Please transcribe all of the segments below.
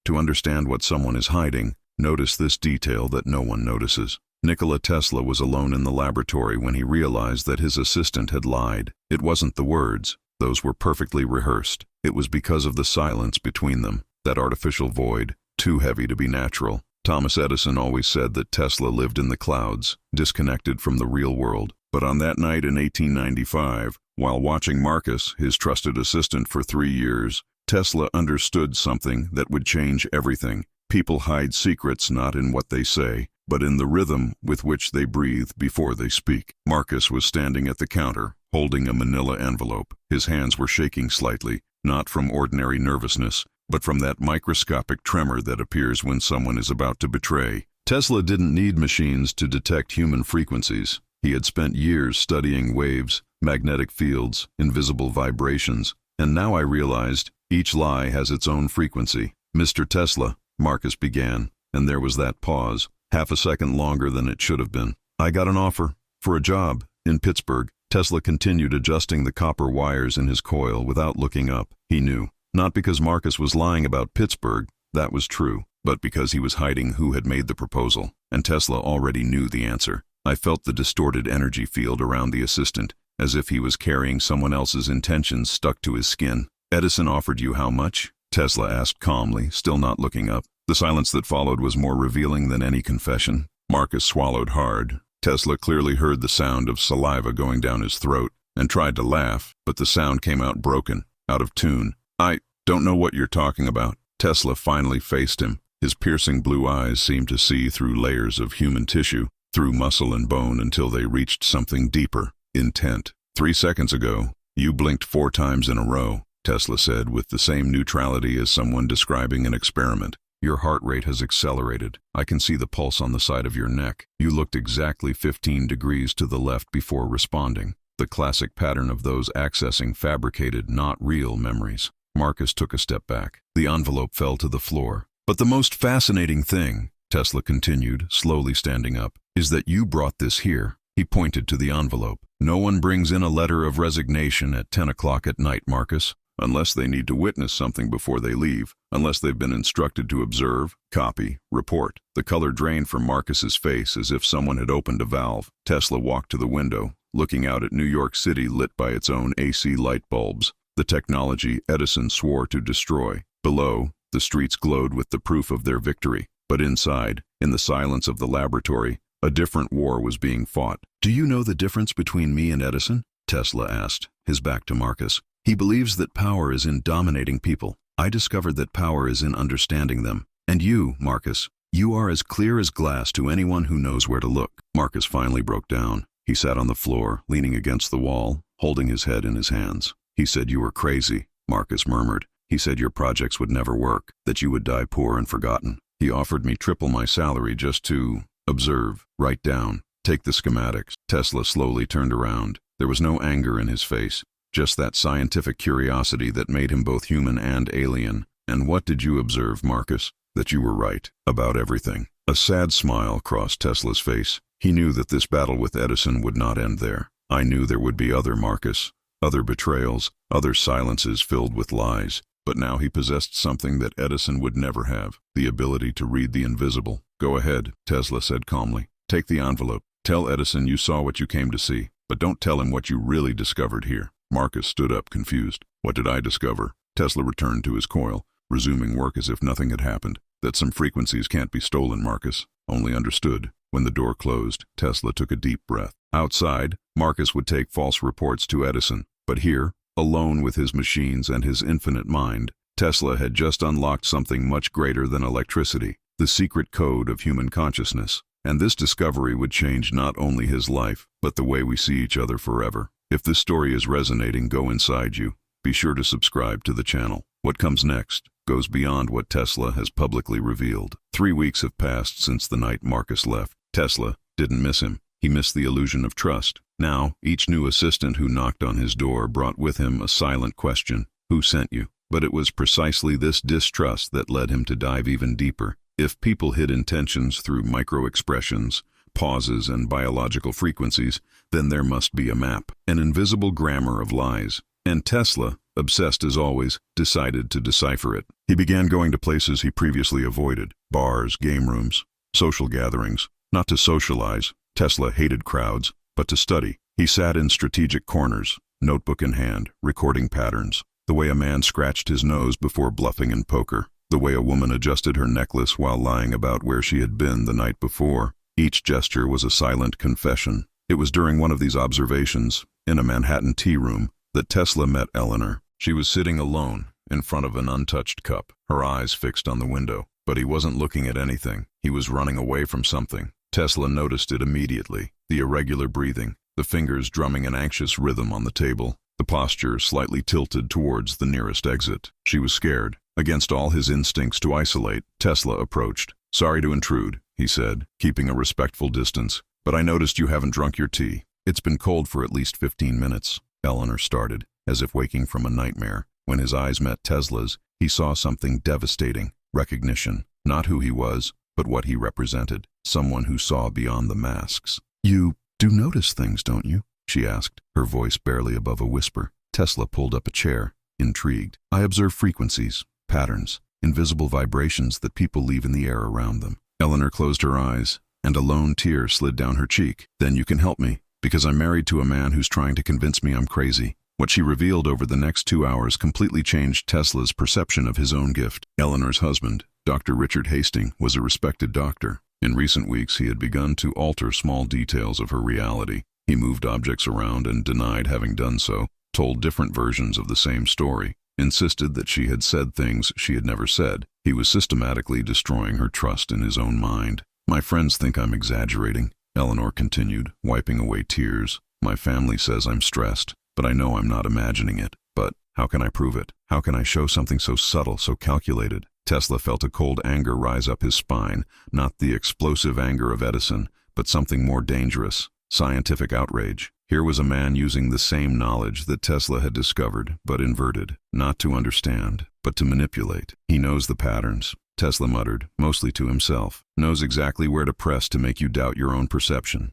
To understand what someone is hiding, notice this detail that no one notices. Nikola Tesla was alone in the laboratory when he realized that his assistant had lied. It wasn't the words. Those were perfectly rehearsed. It was because of the silence between them, that artificial void, too heavy to be natural. Thomas Edison always said that Tesla lived in the clouds, disconnected from the real world. But on that night in 1895, while watching Marcus, his trusted assistant for 3 years, Tesla understood something that would change everything. People hide secrets not in what they say, but in the rhythm with which they breathe before they speak. Marcus was standing at the counter, holding a manila envelope. His hands were shaking slightly, not from ordinary nervousness, but from that microscopic tremor that appears when someone is about to betray. Tesla didn't need machines to detect human frequencies. He had spent years studying waves, magnetic fields, invisible vibrations, and now I realized each lie has its own frequency. "Mr. Tesla," Marcus began, and there was that pause, half a second longer than it should have been. "I got an offer for a job in Pittsburgh." Tesla continued adjusting the copper wires in his coil without looking up. He knew, not because Marcus was lying about Pittsburgh, that was true, but because he was hiding who had made the proposal, and Tesla already knew the answer. I felt the distorted energy field around the assistant, as if he was carrying someone else's intentions stuck to his skin. "Edison offered you how much?" Tesla asked calmly, still not looking up. The silence that followed was more revealing than any confession. Marcus swallowed hard. Tesla clearly heard the sound of saliva going down his throat and tried to laugh, but the sound came out broken, out of tune. "I don't know what you're talking about." Tesla finally faced him. His piercing blue eyes seemed to see through layers of human tissue, through muscle and bone until they reached something deeper, intent. "3 seconds ago, you blinked 4 times in a row," Tesla said with the same neutrality as someone describing an experiment. "Your heart rate has accelerated. I can see the pulse on the side of your neck. You looked exactly 15 degrees to the left before responding." The classic pattern of those accessing fabricated, not real memories. Marcus took a step back. The envelope fell to the floor. "But the most fascinating thing," Tesla continued, slowly standing up, "is that you brought this here." He pointed to the envelope. "No one brings in a letter of resignation at 10 o'clock at night, Marcus, unless they need to witness something before they leave, unless they've been instructed to observe, copy, report." The color drained from Marcus's face as if someone had opened a valve. Tesla walked to the window, looking out at New York City lit by its own AC light bulbs, the technology Edison swore to destroy. Below, the streets glowed with the proof of their victory. But inside, in the silence of the laboratory, a different war was being fought. "Do you know the difference between me and Edison?" Tesla asked, his back to Marcus. "He believes that power is in dominating people. I discovered that power is in understanding them. And you, Marcus, you are as clear as glass to anyone who knows where to look." Marcus finally broke down. He sat on the floor, leaning against the wall, holding his head in his hands. "He said you were crazy," Marcus murmured. "He said your projects would never work, that you would die poor and forgotten. He offered me triple my salary just to observe, write down, take the schematics." Tesla slowly turned around. There was no anger in his face, just that scientific curiosity that made him both human and alien. "And what did you observe, Marcus?" "That you were right, about everything." A sad smile crossed Tesla's face. He knew that this battle with Edison would not end there. "I knew there would be other Marcus, other betrayals, other silences filled with lies. But now he possessed something that Edison would never have, the ability to read the invisible." "Go ahead," Tesla said calmly. "Take the envelope. Tell Edison you saw what you came to see, but don't tell him what you really discovered here." Marcus stood up, confused. "What did I discover?" Tesla returned to his coil, resuming work as if nothing had happened. "That some frequencies can't be stolen, Marcus. Only understood." When the door closed, Tesla took a deep breath. Outside, Marcus would take false reports to Edison. But here, alone with his machines and his infinite mind, Tesla had just unlocked something much greater than electricity, the secret code of human consciousness. And this discovery would change not only his life, but the way we see each other forever. If this story is resonating, go inside you. Be sure to subscribe to the channel. What comes next goes beyond what Tesla has publicly revealed. 3 weeks have passed since the night Marcus left. Tesla didn't miss him. He missed the illusion of trust. Now, each new assistant who knocked on his door brought with him a silent question: "Who sent you?" But it was precisely this distrust that led him to dive even deeper. If people hid intentions through micro-expressions, pauses, and biological frequencies, then there must be a map, an invisible grammar of lies. And Tesla, obsessed as always, decided to decipher it. He began going to places he previously avoided: bars, game rooms, social gatherings. Not to socialize, Tesla hated crowds, but to study. He sat in strategic corners, notebook in hand, recording patterns. The way a man scratched his nose before bluffing in poker. The way a woman adjusted her necklace while lying about where she had been the night before. Each gesture was a silent confession. It was during one of these observations, in a Manhattan tea room, that Tesla met Eleanor. She was sitting alone, in front of an untouched cup, her eyes fixed on the window. But he wasn't looking at anything. He was running away from something. Tesla noticed it immediately: the irregular breathing, the fingers drumming an anxious rhythm on the table, the posture slightly tilted towards the nearest exit. She was scared. Against all his instincts to isolate, Tesla approached. "Sorry to intrude," he said, keeping a respectful distance, "but I noticed you haven't drunk your tea. It's been cold for at least 15 minutes. Eleanor started, as if waking from a nightmare. When his eyes met Tesla's, he saw something devastating: recognition. Not who he was, but what he represented. Someone who saw beyond the masks. "You do notice things, don't you?" she asked, her voice barely above a whisper. Tesla pulled up a chair, intrigued. "I observe frequencies, patterns, invisible vibrations that people leave in the air around them." Eleanor closed her eyes, and a lone tear slid down her cheek. "Then you can help me, because I'm married to a man who's trying to convince me I'm crazy." What she revealed over the next 2 hours completely changed Tesla's perception of his own gift. Eleanor's husband, Dr. Richard Hastings, was a respected doctor. In recent weeks, he had begun to alter small details of her reality. He moved objects around and denied having done so, told different versions of the same story, insisted that she had said things she had never said. He was systematically destroying her trust in his own mind. "My friends think I'm exaggerating," Eleanor continued, wiping away tears. "My family says I'm stressed, but I know I'm not imagining it. But how can I prove it? How can I show something so subtle, so calculated?" Tesla felt a cold anger rise up his spine, not the explosive anger of Edison, but something more dangerous: scientific outrage. Here was a man using the same knowledge that Tesla had discovered, but inverted, not to understand, but to manipulate. "He knows the patterns," Tesla muttered, mostly to himself. "Knows exactly where to press to make you doubt your own perception."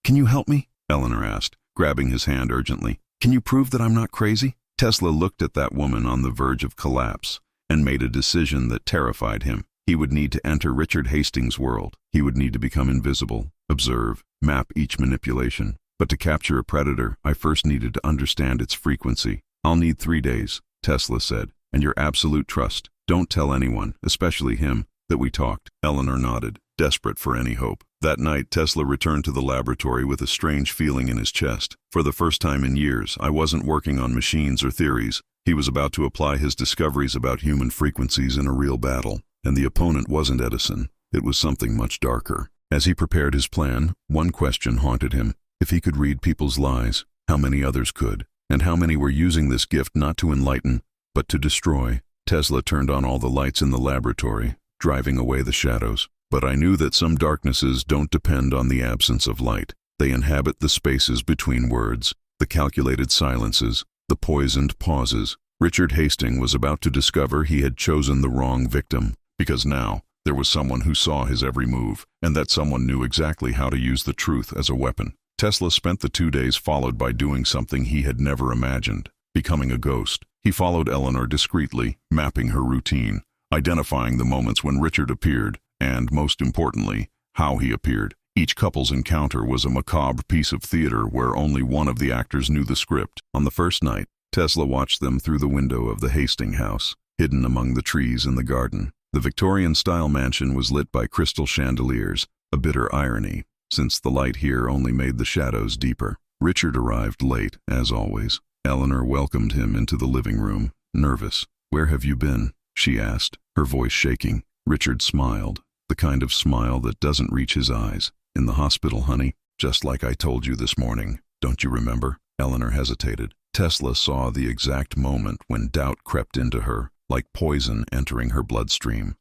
Can you help me?" Eleanor asked, grabbing his hand urgently. "Can you prove that I'm not crazy?" Tesla looked at that woman on the verge of collapse and made a decision that terrified him. He would need to enter Richard Hastings' world. He would need to become invisible, observe, map each manipulation. But to capture a predator, I first needed to understand its frequency. "I'll need 3 days, Tesla said, "and your absolute trust. Don't tell anyone, especially him, that we talked." Eleanor nodded, desperate for any hope. That night, Tesla returned to the laboratory with a strange feeling in his chest. For the first time in years, I wasn't working on machines or theories. He was about to apply his discoveries about human frequencies in a real battle. And the opponent wasn't Edison. It was something much darker. As he prepared his plan, one question haunted him. If he could read people's lies, how many others could? And how many were using this gift not to enlighten, but to destroy? Tesla turned on all the lights in the laboratory, driving away the shadows. "But I knew that some darknesses don't depend on the absence of light. They inhabit the spaces between words, the calculated silences, the poisoned pauses." Richard Hastings was about to discover he had chosen the wrong victim, because now there was someone who saw his every move, and that someone knew exactly how to use the truth as a weapon. Tesla spent the 2 days followed by doing something he had never imagined: becoming a ghost. He followed Eleanor discreetly, mapping her routine, identifying the moments when Richard appeared, and, most importantly, how he appeared. Each couple's encounter was a macabre piece of theater where only one of the actors knew the script. On the first night, Tesla watched them through the window of the Hastings house, hidden among the trees in the garden. The Victorian-style mansion was lit by crystal chandeliers, a bitter irony, since the light here only made the shadows deeper. Richard arrived late, as always. Eleanor welcomed him into the living room, nervous. "Where have you been?" she asked, her voice shaking. Richard smiled, the kind of smile that doesn't reach his eyes. "In the hospital, honey, just like I told you this morning. Don't you remember?" Eleanor hesitated. Tesla saw the exact moment when doubt crept into her, like poison entering her bloodstream.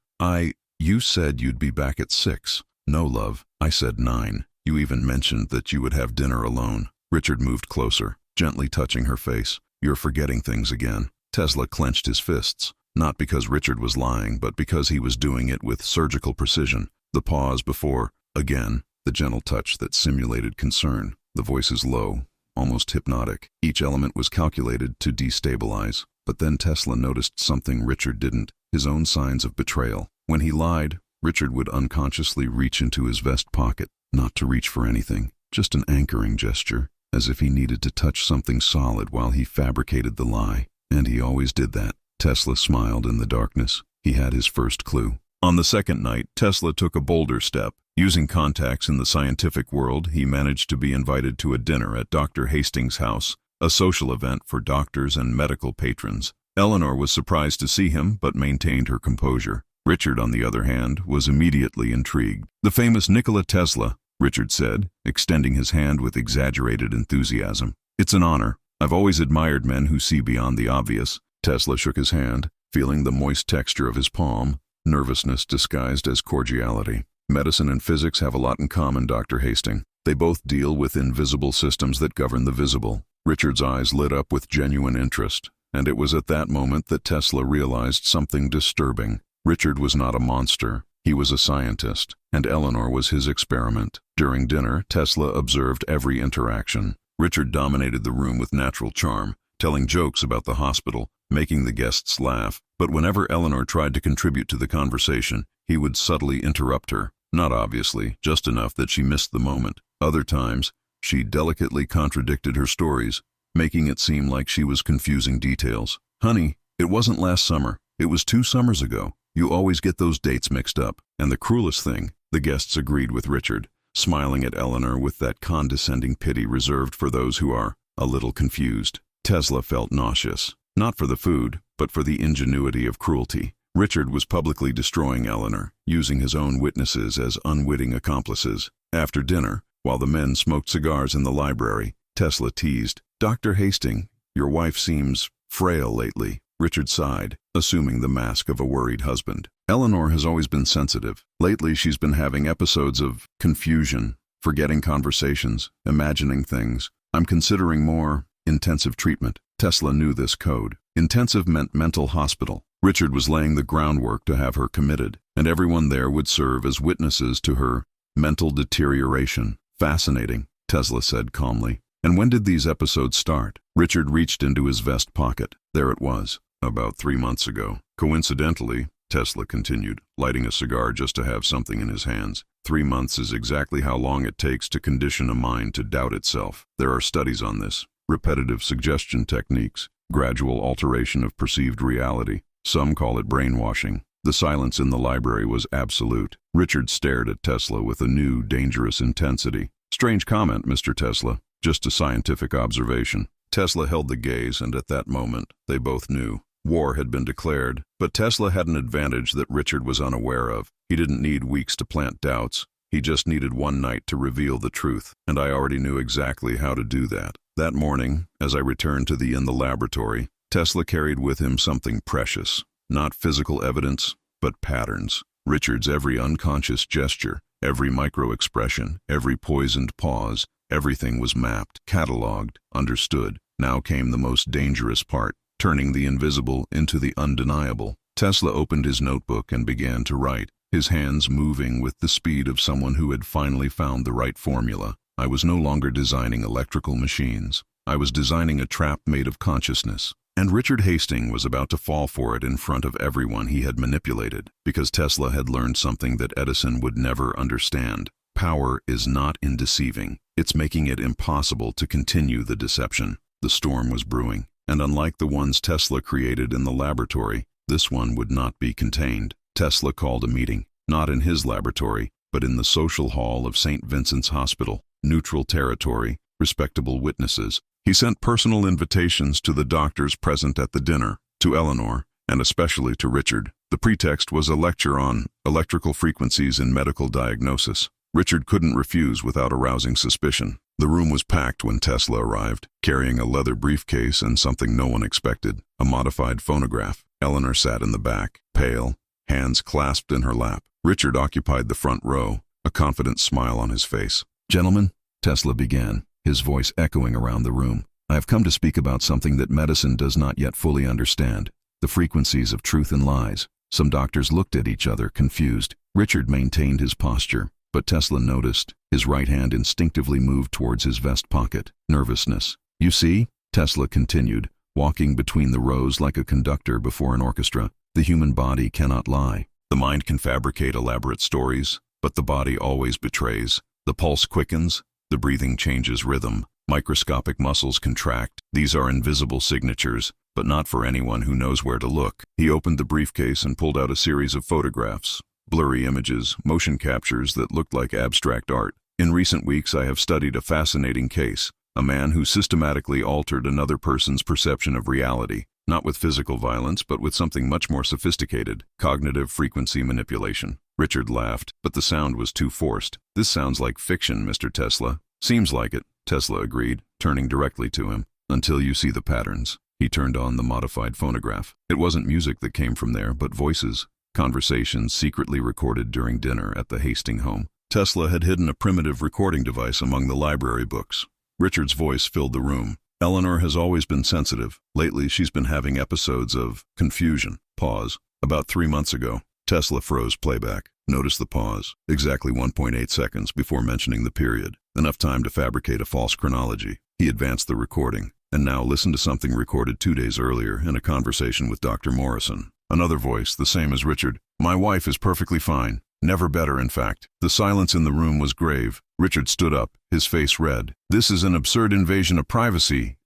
You said you'd be back at 6. "No, love, I said 9. You even mentioned that you would have dinner alone." Richard moved closer, gently touching her face. "You're forgetting things again." Tesla clenched his fists, not because Richard was lying, but because he was doing it with surgical precision. The pause before, again, the gentle touch that simulated concern. The voices low, almost hypnotic. Each element was calculated to destabilize. But then Tesla noticed something Richard didn't, his own signs of betrayal. When he lied, Richard would unconsciously reach into his vest pocket, not to reach for anything, just an anchoring gesture, as if he needed to touch something solid while he fabricated the lie. And he always did that. Tesla smiled in the darkness. He had his first clue. On the second night, Tesla took a bolder step. Using contacts in the scientific world, he managed to be invited to a dinner at Dr. Hastings' house, a social event for doctors and medical patrons. Eleanor was surprised to see him, but maintained her composure. Richard, on the other hand, was immediately intrigued. "The famous Nikola Tesla," Richard said, extending his hand with exaggerated enthusiasm. "It's an honor. I've always admired men who see beyond the obvious." Tesla shook his hand, feeling the moist texture of his palm, nervousness disguised as cordiality. "Medicine and physics have a lot in common, Dr. Hastings. They both deal with invisible systems that govern the visible." Richard's eyes lit up with genuine interest, and it was at that moment that Tesla realized something disturbing. Richard was not a monster. He was a scientist, and Eleanor was his experiment. During dinner, Tesla observed every interaction. Richard dominated the room with natural charm, telling jokes about the hospital, making the guests laugh. But whenever Eleanor tried to contribute to the conversation, he would subtly interrupt her. Not obviously, just enough that she missed the moment. Other times, she delicately contradicted her stories, making it seem like she was confusing details. "Honey, it wasn't last summer. It was 2 summers ago. You always get those dates mixed up." And the cruelest thing, the guests agreed with Richard, smiling at Eleanor with that condescending pity reserved for those who are a little confused. Tesla felt nauseous, not for the food, but for the ingenuity of cruelty. Richard was publicly destroying Eleanor, using his own witnesses as unwitting accomplices. After dinner, while the men smoked cigars in the library, Tesla teased, "Dr. Hastings, your wife seems frail lately." Richard sighed, assuming the mask of a worried husband. "Eleanor has always been sensitive. Lately she's been having episodes of confusion, forgetting conversations, imagining things. I'm considering more intensive treatment." Tesla knew this code. Intensive meant mental hospital. Richard was laying the groundwork to have her committed, and everyone there would serve as witnesses to her mental deterioration. "Fascinating," Tesla said calmly. "And when did these episodes start?" Richard reached into his vest pocket. There it was. "About 3 months ago. Coincidentally," Tesla continued, lighting a cigar just to have something in his hands, 3 months is exactly how long it takes to condition a mind to doubt itself. There are studies on this. Repetitive suggestion techniques, gradual alteration of perceived reality. Some call it brainwashing. The silence in the library was absolute. Richard stared at Tesla with a new, dangerous intensity. "Strange comment, Mr. Tesla. Just a scientific observation." Tesla held the gaze, and at that moment, they both knew. War had been declared, but Tesla had an advantage that Richard was unaware of. He didn't need weeks to plant doubts. He just needed one night to reveal the truth, and I already knew exactly how to do that. That morning, as I returned to the laboratory, Tesla carried with him something precious. Not physical evidence, but patterns. Richard's every unconscious gesture, every micro-expression, every poisoned pause, everything was mapped, catalogued, understood. Now came the most dangerous part, turning the invisible into the undeniable. Tesla opened his notebook and began to write, his hands moving with the speed of someone who had finally found the right formula. I was no longer designing electrical machines. I was designing a trap made of consciousness. And Richard Hastings was about to fall for it in front of everyone he had manipulated, because Tesla had learned something that Edison would never understand. Power is not in deceiving. It's making it impossible to continue the deception. The storm was brewing, and unlike the ones Tesla created in the laboratory, this one would not be contained. Tesla called a meeting, not in his laboratory, but in the social hall of St. Vincent's Hospital. Neutral territory, respectable witnesses. He sent personal invitations to the doctors present at the dinner, to Eleanor, and especially to Richard. The pretext was a lecture on electrical frequencies in medical diagnosis. Richard couldn't refuse without arousing suspicion. The room was packed when Tesla arrived, carrying a leather briefcase and something no one expected, a modified phonograph. Eleanor sat in the back, pale, hands clasped in her lap. Richard occupied the front row, a confident smile on his face. "Gentlemen," Tesla began, his voice echoing around the room, "I have come to speak about something that medicine does not yet fully understand, the frequencies of truth and lies." Some doctors looked at each other, confused. Richard maintained his posture, but Tesla noticed. His right hand instinctively moved towards his vest pocket. Nervousness. "You see," Tesla continued, walking between the rows like a conductor before an orchestra. The human body cannot lie. The mind can fabricate elaborate stories, but the body always betrays. The pulse quickens, the breathing changes rhythm. Microscopic muscles contract. These are invisible signatures, but not for anyone who knows where to look. He opened the briefcase and pulled out a series of photographs, blurry images, motion captures that looked like abstract art. In recent weeks, I have studied a fascinating case, a man who systematically altered another person's perception of reality, not with physical violence, but with something much more sophisticated, cognitive frequency manipulation. Richard laughed, but the sound was too forced. This sounds like fiction, Mr. Tesla. Seems like it, Tesla agreed, turning directly to him. Until you see the patterns. He turned on the modified phonograph. It wasn't music that came from there, but voices, conversations secretly recorded during dinner at the Hastings home. Tesla had hidden a primitive recording device among the library books. Richard's voice filled the room. Eleanor has always been sensitive. Lately, she's been having episodes of confusion. Pause. About 3 months ago, Tesla froze playback. Notice the pause. Exactly 1.8 seconds before mentioning the period. Enough time to fabricate a false chronology. He advanced the recording. And now listen to something recorded 2 days earlier in a conversation with Dr. Morrison. Another voice, the same as Richard. My wife is perfectly fine. Never better, in fact. The silence in the room was grave. Richard stood up, his face red. This is an absurd invasion of privacy.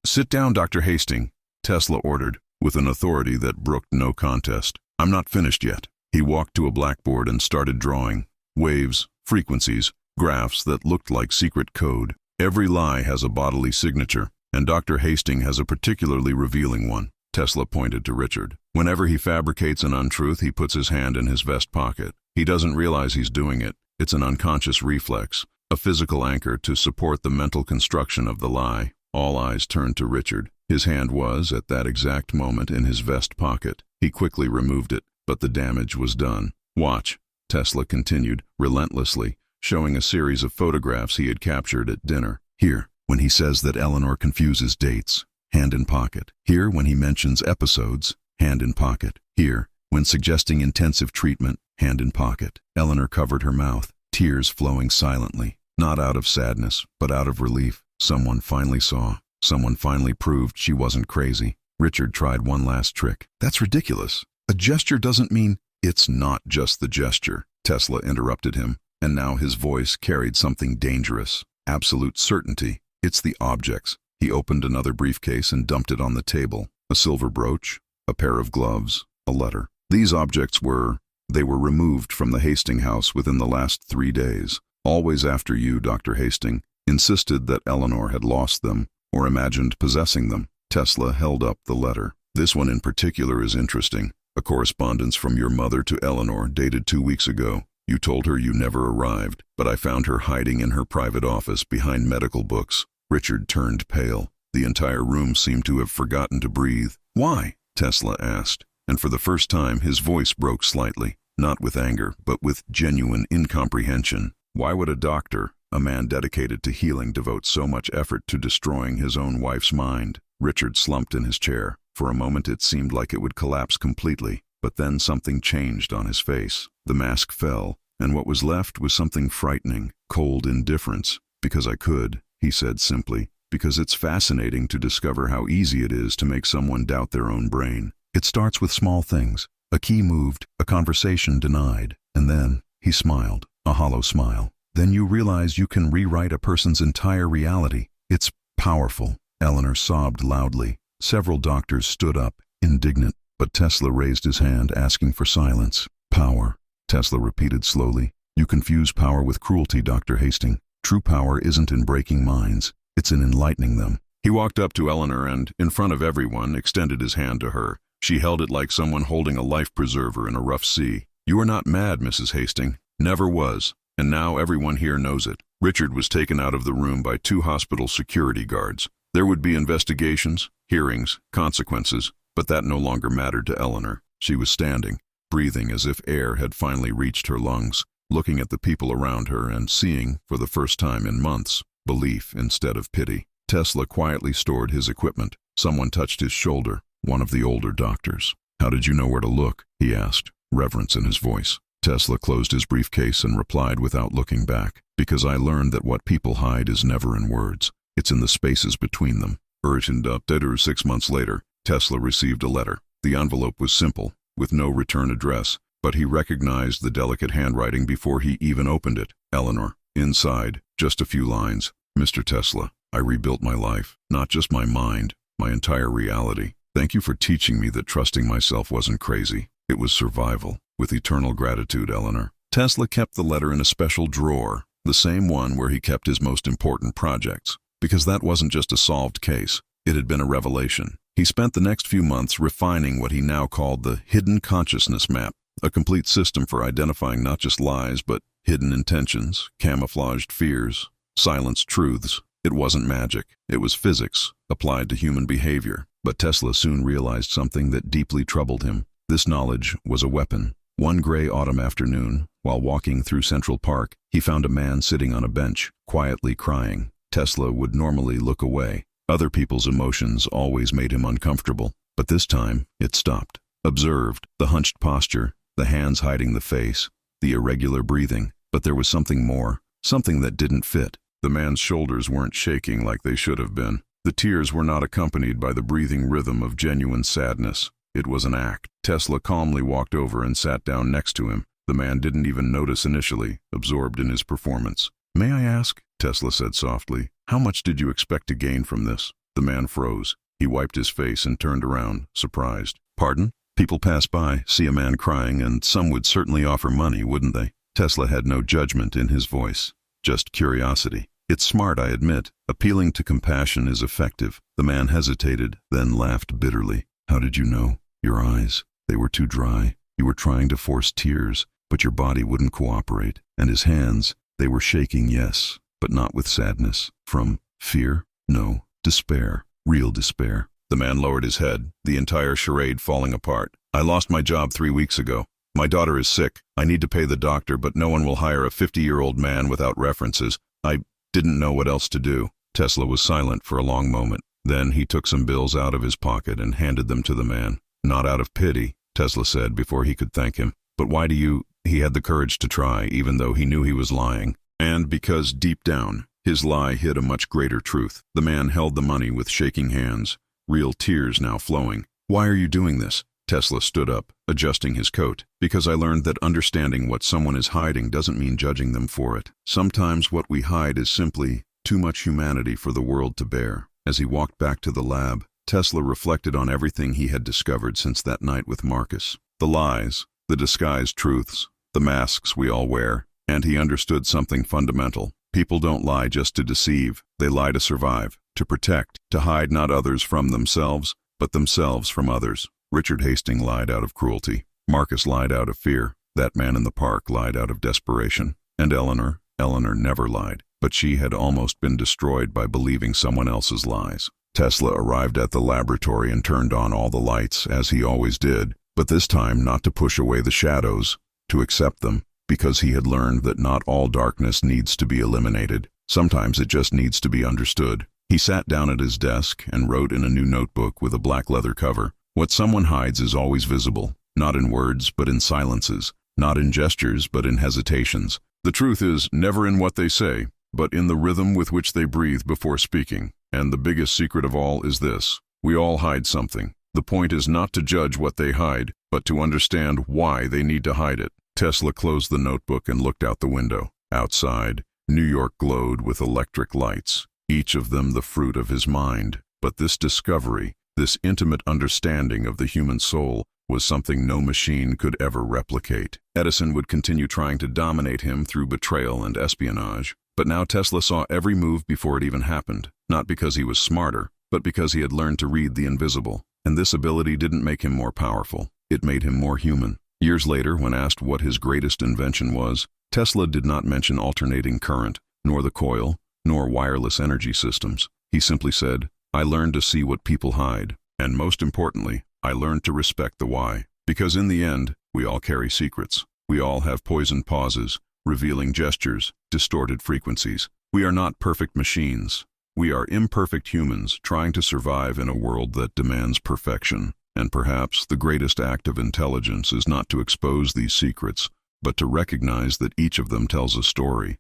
Sit down, Dr. Hastings, Tesla ordered, with an authority that brooked no contest. I'm not finished yet. He walked to a blackboard and started drawing. Waves, frequencies, graphs that looked like secret code. Every lie has a bodily signature, and Dr. Hastings has a particularly revealing one. Tesla pointed to Richard. Whenever he fabricates an untruth, he puts his hand in his vest pocket. He doesn't realize he's doing it. It's an unconscious reflex, a physical anchor to support the mental construction of the lie. All eyes turned to Richard. His hand was, at that exact moment, in his vest pocket. He quickly removed it, but the damage was done. Watch, Tesla continued, relentlessly, showing a series of photographs he had captured at dinner. Here, when he says that Eleanor confuses dates, hand in pocket. Here, when he mentions episodes, hand in pocket. Here, when suggesting intensive treatment, hand in pocket. Eleanor covered her mouth, tears flowing silently, not out of sadness, but out of relief. Someone finally saw. Someone finally proved she wasn't crazy. Richard tried one last trick. That's ridiculous. A gesture doesn't mean... It's not just the gesture, Tesla interrupted him, and now his voice carried something dangerous. Absolute certainty. It's the objects. He opened another briefcase and dumped it on the table. A silver brooch, a pair of gloves, a letter. These objects were removed from the Hastings house within the last 3 days. Always after you, Dr. Hastings, insisted that Eleanor had lost them or imagined possessing them. Tesla held up the letter. This one in particular is interesting. A correspondence from your mother to Eleanor dated 2 weeks ago. You told her you never arrived, but I found her hiding in her private office behind medical books. Richard turned pale. The entire room seemed to have forgotten to breathe. Why? Tesla asked, and for the first time his voice broke slightly, not with anger, but with genuine incomprehension. Why would a doctor, a man dedicated to healing, devote so much effort to destroying his own wife's mind? Richard slumped in his chair. For a moment it seemed like it would collapse completely, but then something changed on his face. The mask fell, and what was left was something frightening, cold indifference. Because I could, he said simply, because it's fascinating to discover how easy it is to make someone doubt their own brain. It starts with small things. A key moved, a conversation denied, and then he smiled, a hollow smile. Then you realize you can rewrite a person's entire reality. It's powerful. Eleanor sobbed loudly. Several doctors stood up, indignant, but Tesla raised his hand, asking for silence. Power, Tesla repeated slowly. You confuse power with cruelty, Dr. Hastings. True power isn't in breaking minds, it's in enlightening them. He walked up to Eleanor and, in front of everyone, extended his hand to her. She held it like someone holding a life preserver in a rough sea. You are not mad, Mrs. Hastings. Never was. And now everyone here knows it. Richard was taken out of the room by 2 hospital security guards. There would be investigations, hearings, consequences, but that no longer mattered to Eleanor. She was standing, breathing as if air had finally reached her lungs, looking at the people around her and seeing, for the first time in months, belief instead of pity. Tesla quietly stored his equipment. Someone touched his shoulder, one of the older doctors. How did you know where to look? He asked, reverence in his voice. Tesla closed his briefcase and replied without looking back. Because I learned that what people hide is never in words. It's in the spaces between them. Urgent update. 6 months later, Tesla received a letter. The envelope was simple, with no return address, but he recognized the delicate handwriting before he even opened it. Eleanor. Inside, just a few lines. Mr. Tesla, I rebuilt my life, not just my mind, my entire reality. Thank you for teaching me that trusting myself wasn't crazy. It was survival. With eternal gratitude, Eleanor. Tesla kept the letter in a special drawer, the same one where he kept his most important projects. Because that wasn't just a solved case, it had been a revelation. He spent the next few months refining what he now called the hidden consciousness map, a complete system for identifying not just lies, but hidden intentions, camouflaged fears, silenced truths. It wasn't magic. It was physics, applied to human behavior. But Tesla soon realized something that deeply troubled him. This knowledge was a weapon. One gray autumn afternoon, while walking through Central Park, he found a man sitting on a bench, quietly crying. Tesla would normally look away. Other people's emotions always made him uncomfortable, but this time it stopped. Observed the hunched posture, the hands hiding the face, the irregular breathing, but there was something more, something that didn't fit. The man's shoulders weren't shaking like they should have been. The tears were not accompanied by the breathing rhythm of genuine sadness. It was an act. Tesla calmly walked over and sat down next to him. The man didn't even notice initially, absorbed in his performance. "May I ask," Tesla said softly, "how much did you expect to gain from this?" The man froze. He wiped his face and turned around, surprised. "Pardon?" People pass by, see a man crying, and some would certainly offer money, wouldn't they? Tesla had no judgment in his voice, just curiosity. "It's smart, I admit. Appealing to compassion is effective." The man hesitated, then laughed bitterly. "How did you know? Your eyes, they were too dry. You were trying to force tears, but your body wouldn't cooperate. And his hands, they were shaking, yes, but not with sadness. From fear? No, despair. Real despair." The man lowered his head, the entire charade falling apart. "I lost my job 3 weeks ago. My daughter is sick. I need to pay the doctor, but no one will hire a 50-year-old man without references. I didn't know what else to do." Tesla was silent for a long moment. Then he took some bills out of his pocket and handed them to the man. "Not out of pity," Tesla said before he could thank him. "But why do you—" He had the courage to try, even though he knew he was lying. And because deep down, his lie hid a much greater truth. The man held the money with shaking hands, real tears now flowing. "Why are you doing this?" Tesla stood up, adjusting his coat. "Because I learned that understanding what someone is hiding doesn't mean judging them for it. Sometimes what we hide is simply too much humanity for the world to bear." As he walked back to the lab, Tesla reflected on everything he had discovered since that night with Marcus. The lies, the disguised truths, the masks we all wear, and he understood something fundamental. People don't lie just to deceive. They lie to survive, to protect, to hide not others from themselves, but themselves from others. Richard Hastings lied out of cruelty. Marcus lied out of fear. That man in the park lied out of desperation. And Eleanor never lied, but she had almost been destroyed by believing someone else's lies. Tesla arrived at the laboratory and turned on all the lights, as he always did, but this time not to push away the shadows, to accept them, because he had learned that not all darkness needs to be eliminated. Sometimes it just needs to be understood. He sat down at his desk and wrote in a new notebook with a black leather cover. What someone hides is always visible, not in words but in silences, not in gestures but in hesitations. The truth is never in what they say, but in the rhythm with which they breathe before speaking. And the biggest secret of all is this: we all hide something. The point is not to judge what they hide, but to understand why they need to hide it. Tesla closed the notebook and looked out the window. Outside, New York glowed with electric lights, each of them the fruit of his mind. But this discovery, this intimate understanding of the human soul, was something no machine could ever replicate. Edison would continue trying to dominate him through betrayal and espionage, but now Tesla saw every move before it even happened, not because he was smarter, but because he had learned to read the invisible. And this ability didn't make him more powerful. It made him more human. Years later, when asked what his greatest invention was, Tesla did not mention alternating current, nor the coil, nor wireless energy systems. He simply said, "I learned to see what people hide, and most importantly, I learned to respect the why." Because in the end, we all carry secrets. We all have poisoned pauses, revealing gestures, distorted frequencies. We are not perfect machines. We are imperfect humans trying to survive in a world that demands perfection. And perhaps the greatest act of intelligence is not to expose these secrets, but to recognize that each of them tells a story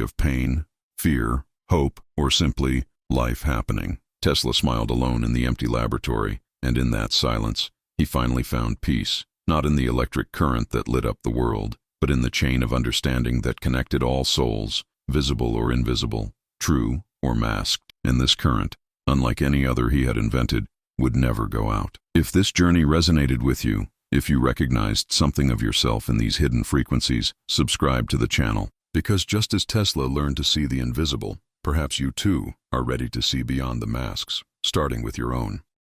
of pain, fear, hope, or simply life happening. Tesla smiled alone in the empty laboratory, and in that silence, he finally found peace, not in the electric current that lit up the world, but in the chain of understanding that connected all souls, visible or invisible, true or masked. And this current, unlike any other he had invented, would never go out. If this journey resonated with you, if you recognized something of yourself in these hidden frequencies, subscribe to the channel. Because just as Tesla learned to see the invisible, perhaps you too are ready to see beyond the masks, starting with your own.